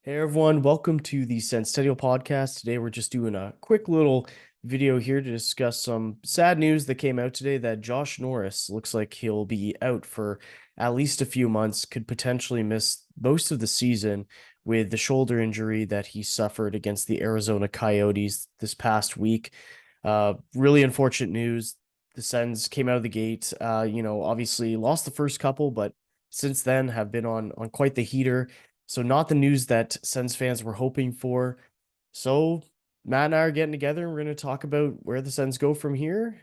Hey everyone, welcome to the Senstennial podcast. Today we're just doing a quick little video here to discuss some sad news that came out today that Josh Norris looks like he'll be out for at least a few months, could potentially miss most of the season with the shoulder injury that he suffered against the Arizona Coyotes this past week. Really unfortunate news. The Sens came out of the gate, obviously lost the first couple, but since then have been on quite the heater. So not the news that Sens fans were hoping for. So Matt and I are getting together and we're going to talk about where the Sens go from here.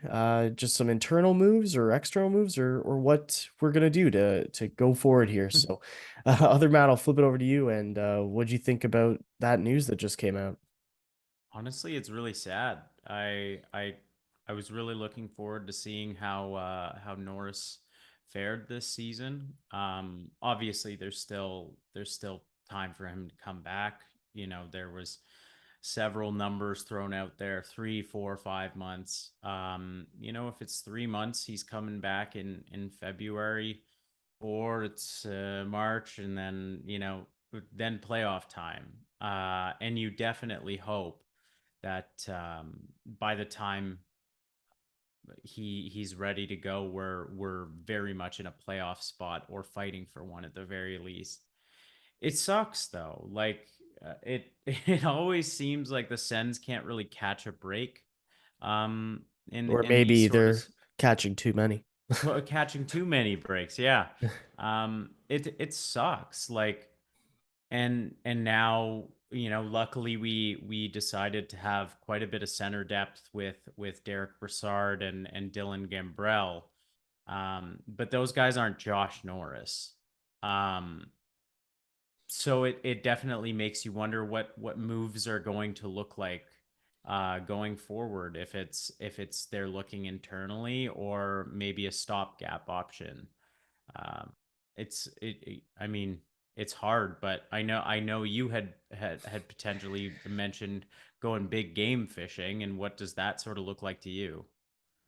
Just some internal moves or external moves or what we're going to do to go forward here. So other Matt, I'll flip it over to you. And what'd you think about that news that just came out? Honestly, it's really sad. I was really looking forward to seeing how Norris fared this season. Obviously, there's still time for him to come back. There was several numbers thrown out there: 3, 4, 5 months. If it's 3 months, he's coming back in February, or it's March, and then playoff time. And you definitely hope that by the time he's ready to go, we're very much in a playoff spot or fighting for one at the very least. It sucks though. It it always seems like the Sens can't really catch a break Or in these maybe sort of they're catching too many. catching too many breaks. Yeah. It sucks. And now, luckily we decided to have quite a bit of center depth with Derick Brassard and Dylan Gambrell. But those guys aren't Josh Norris. Um, so it definitely makes you wonder what moves are going to look like going forward, if it's they're looking internally or maybe a stopgap option. Um, I mean, it's hard, but I know you had potentially mentioned going big game fishing, and what does that sort of look like to you?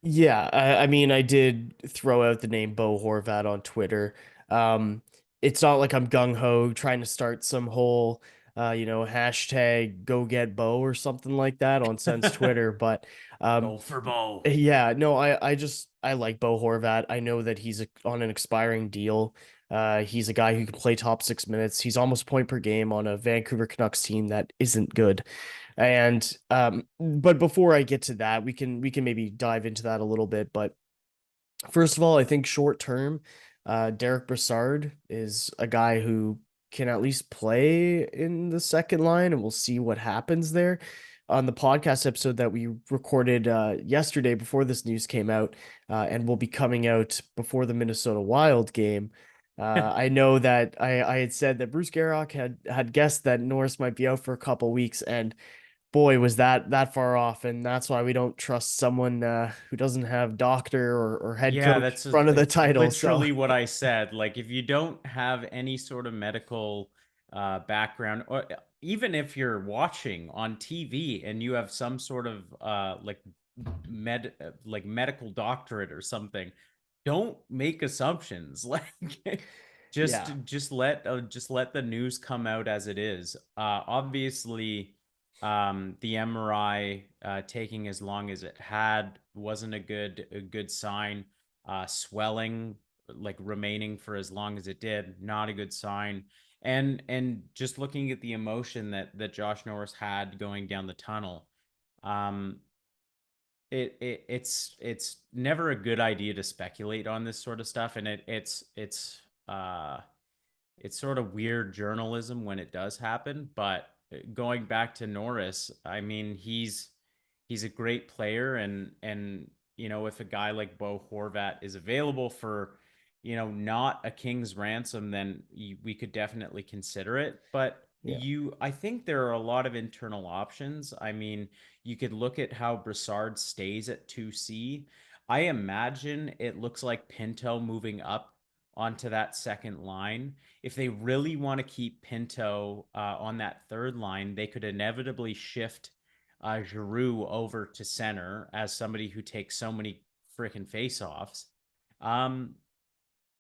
Yeah, I mean, I did throw out the name Bo Horvat on Twitter. Um, it's not like I'm gung ho trying to start some whole, hashtag go get Bo or something like that on Sense Twitter. But um, Go for Bo. yeah, no, I like Bo Horvat. I know that he's on an expiring deal. He's a guy who can play top 6 minutes. He's almost point per game on a Vancouver Canucks team that isn't good. And but before I get to that, we can maybe dive into that a little bit. But first of all, I think short term, Derick Brassard is a guy who can at least play in the second line, and we'll see what happens there. On the podcast episode that we recorded yesterday before this news came out, and will be coming out before the Minnesota Wild game. I know that I had said that Bruce Garrock had guessed that Norris might be out for a couple weeks, and boy, was that far off, and that's why we don't trust someone who doesn't have doctor or head Yeah, coach in that's front of the title. So literally what I said. Like, if you don't have any sort of medical background, or even if you're watching on TV and you have some sort of like medical doctorate or something, don't make assumptions. Like, just yeah, just let just let the news come out as it is. Obviously, the MRI taking as long as it had wasn't a good sign. Swelling, like, remaining for as long as it did, not a good sign. And just looking at the emotion that Josh Norris had going down the tunnel, um, it's never a good idea to speculate on this sort of stuff, and it's sort of weird journalism when it does happen. But going back to Norris, I mean, he's a great player, and if a guy like Bo Horvat is available for not a king's ransom, then we could definitely consider it. But yeah, I think there are a lot of internal options. I mean, you could look at how Brassard stays at 2C. I imagine it looks like Pinto moving up onto that second line. If they really want to keep Pinto on that third line, they could inevitably shift Giroux over to center as somebody who takes so many freaking faceoffs. Um,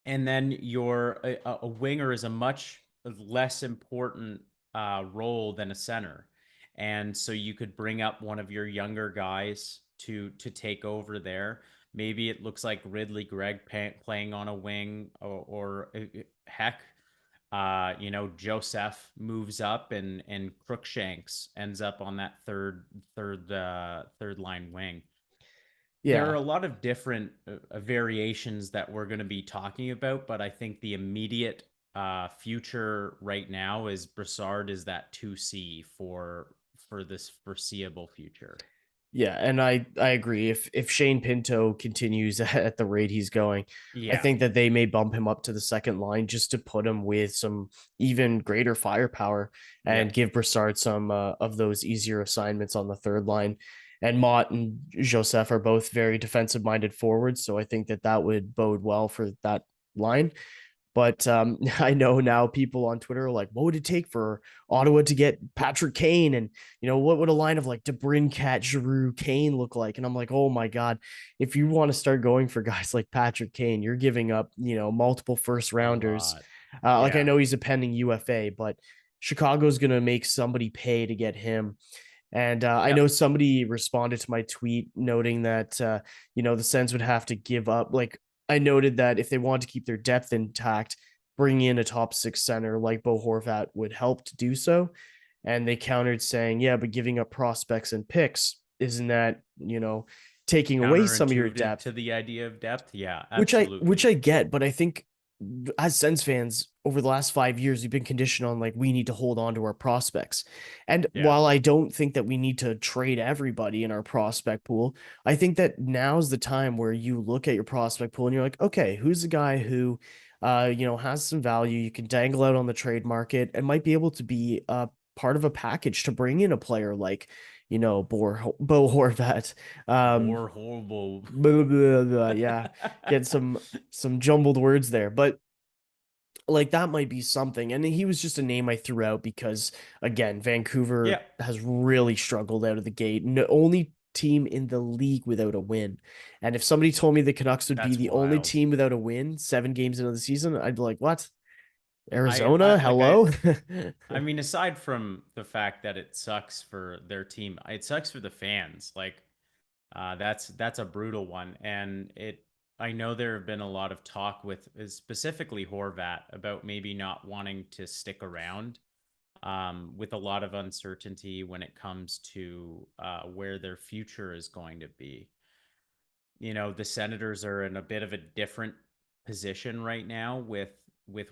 and then your a winger is a much less important role than a center. And so you could bring up one of your younger guys to take over there. Maybe it looks like Ridley Gregg playing on a wing, or heck, Joseph moves up and Crookshanks ends up on that third line wing. There are Yeah. a lot of different variations that we're going to be talking about, but I think the immediate future right now is Brassard is that 2C for this foreseeable future. Yeah, and I agree. If Shane Pinto continues at the rate he's going, I Yeah, think that they may bump him up to the second line just to put him with some even greater firepower yeah, and give Brassard some of those easier assignments on the third line. And Mott and Joseph are both very defensive minded forwards, so I think that that would bode well for that line. But I know now people on Twitter are like, what would it take for Ottawa to get Patrick Kane? And, what would a line of like DeBrincat, Giroux, Kane look like? And I'm like, oh my God, if you want to start going for guys like Patrick Kane, you're giving up, multiple first a rounders. lot. Like I Yeah, know he's a pending UFA, but Chicago's going to make somebody pay to get him. And I know yep. somebody responded to my tweet noting that, the Sens would have to give up. Like, I noted that if they want to keep their depth intact, bringing in a top six center like Bo Horvat would help to do so. And they countered saying, yeah, but giving up prospects and picks, isn't that, taking away some of your Counterintuitive to depth? the idea of depth. Yeah, Which I absolutely. get, but I think as Sens fans over the last 5 years, we've been conditioned on like we need to hold on to our prospects. And Yeah, while I don't think that we need to trade everybody in our prospect pool, I think that now's the time where you look at your prospect pool and you're like, okay, who's the guy who has some value you can dangle out on the trade market and might be able to be a part of a package to bring in a player like, Bo Horvat. Um, more horrible. blah, blah, blah, yeah, get some jumbled words there, but like that might be something. And he was just a name I threw out because again, Yeah, Vancouver has really struggled out of the gate. No, only team in the league without a win. And if somebody told me the Canucks would be that's the only wild. team without a win 7 games into the season, I'd be like, what? I Arizona? like Hello? I mean, aside from the fact that it sucks for their team, it sucks for the fans. Like, that's a brutal one, and it. I know there have been a lot of talk with specifically Horvat about maybe not wanting to stick around, with a lot of uncertainty when it comes to where their future is going to be. The Senators are in a bit of a different position right now with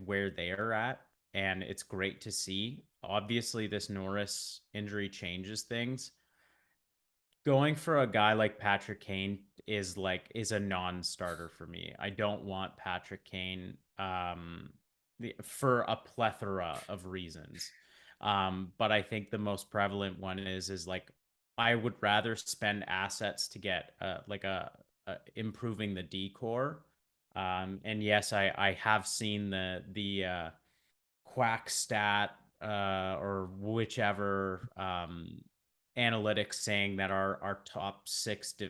where they are at, and it's great to see. Obviously, this Norris injury changes things. Going for a guy like Patrick Kane is a non-starter for me. I don't want Patrick Kane for a plethora of reasons. But I think the most prevalent one is like I would rather spend assets to get like a improving the decor. And yes, I have seen the quack stat or whichever analytics saying that our top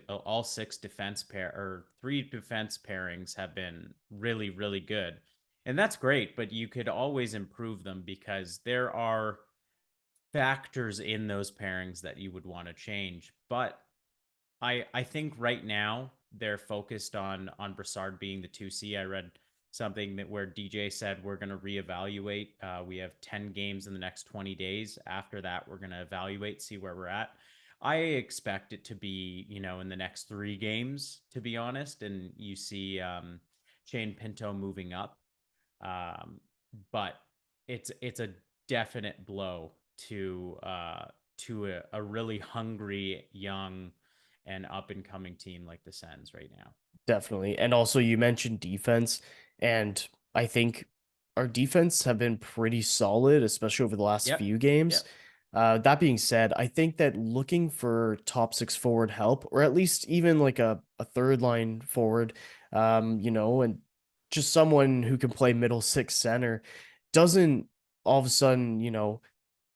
all six defense pair or three defense pairings have been really good, and that's great. But you could always improve them because there are factors in those pairings that you would want to change. But I think right now they're focused on Brassard being the 2C. I read something that where DJ said we're going to reevaluate. We have 10 games in the next 20 days. After that, we're going to evaluate, see where we're at. I expect it to be, in the next 3 games, to be honest. And you see Shane Pinto moving up. Um, but it's a definite blow to a really hungry young and up and coming team like the Sens right now. Definitely. And also you mentioned defense, and I think our defense have been pretty solid, especially over the last Yep. few games. Yep. That being said, I think that looking for top six forward help, or at least even like a third line forward, and just someone who can play middle six center doesn't all of a sudden,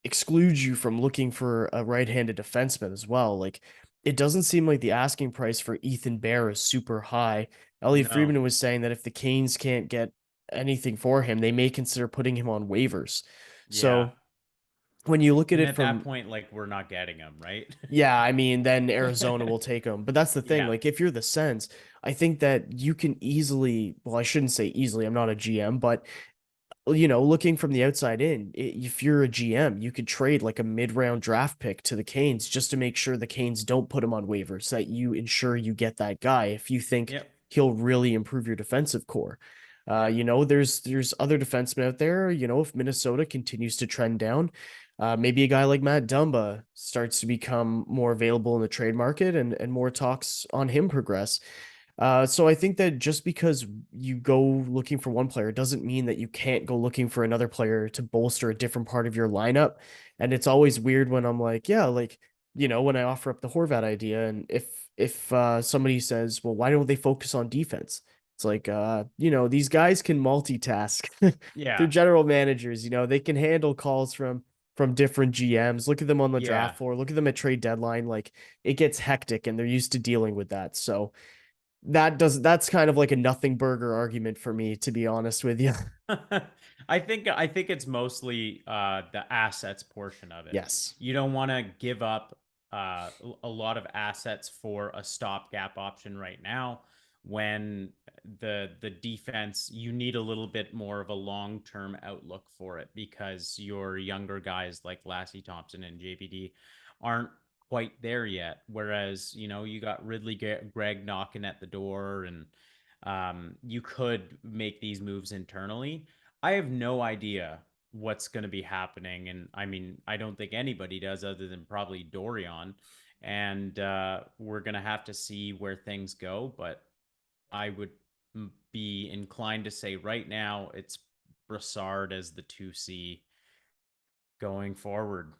excludes you from looking for a right-handed defenseman as well. Like it doesn't seem like the asking price for Ethan Bear is super high. Elliot No. Friedman was saying that if the Canes can't get anything for him, they may consider putting him on waivers. Yeah. So when you look at And it at that from, point, like, we're not getting him, right? yeah, I mean, then Arizona will take them. But that's the thing. Yeah. Like, if you're the Sens, I think that you can easily, well, I shouldn't say easily, I'm not a GM, but looking from the outside in, if you're a GM, you could trade like a mid-round draft pick to the Canes just to make sure the Canes don't put him on waivers, so that you ensure you get that guy if you think Yep. he'll really improve your defensive core. Yep. There's other defensemen out there. If Minnesota continues to trend down, maybe a guy like Matt Dumba starts to become more available in the trade market, and more talks on him progress. So I think that just because you go looking for one player doesn't mean that you can't go looking for another player to bolster a different part of your lineup. And it's always weird when I'm like, yeah, like, when I offer up the Horvat idea, and if somebody says, well, why don't they focus on defense? It's like, these guys can multitask. They're Yeah. general managers, they can handle calls from different GMs. Look at them on the Yeah. draft floor. Look at them at trade deadline. Like, it gets hectic, and they're used to dealing with that. So that's kind of like a nothing burger argument for me, to be honest with you. I think it's mostly the assets portion of it. Yes. You don't want to give up a lot of assets for a stopgap option right now when the defense, you need a little bit more of a long-term outlook for it because your younger guys like Lassie Thompson and JBD aren't quite there yet. Whereas, you got Ridley Gregg knocking at the door, and you could make these moves internally. I have no idea what's going to be happening. And I mean, I don't think anybody does other than probably Dorian. And we're going to have to see where things go. But I would be inclined to say right now it's Brassard as the 2C going forward.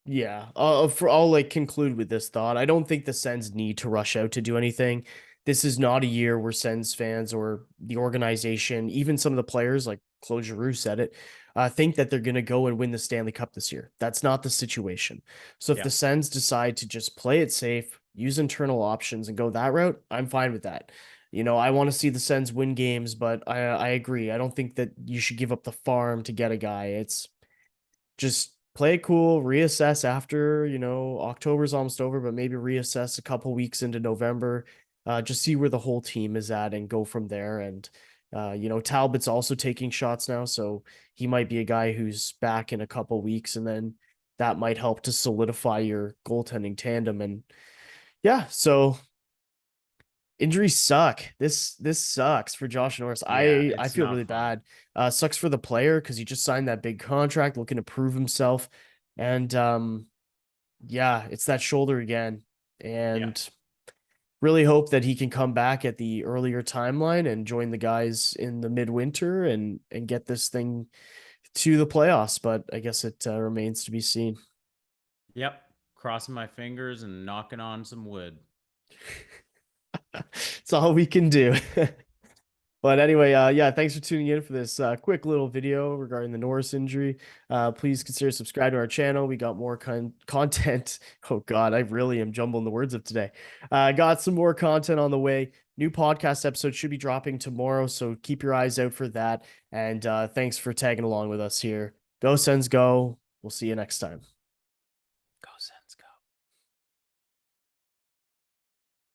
Yeah. I'll like conclude with this thought. I don't think the Sens need to rush out to do anything. This is not a year where Sens fans or the organization, even some of the players, like Claude Giroux said it, think that they're going to go and win the Stanley Cup this year. That's not the situation. So if Yeah. the Sens decide to just play it safe, use internal options, and go that route, I'm fine with that. I want to see the Sens win games, but I agree. I don't think that you should give up the farm to get a guy. It's just play it cool, reassess after, October's almost over, but maybe reassess a couple weeks into November. Just see where the whole team is at and go from there. And Talbot's also taking shots now, so he might be a guy who's back in a couple weeks, and then that might help to solidify your goaltending tandem. And yeah, so injuries suck. This sucks for Josh Norris. Yeah. I It's feel not really fun. bad. Sucks for the player because he just signed that big contract, looking to prove himself. And yeah, it's that shoulder again. Yeah. And really hope that he can come back at the earlier timeline and join the guys in the midwinter and get this thing to the playoffs. But I guess it remains to be seen. Yep. Crossing my fingers and knocking on some wood. It's all we can do. But anyway, yeah, thanks for tuning in for this quick little video regarding the Norris injury. Please consider subscribing to our channel. We got more content. Oh God, I really am jumbling the words up today. Got some more content on the way. New podcast episode should be dropping tomorrow, so keep your eyes out for that. And thanks for tagging along with us here. Go Sens, go. We'll see you next time.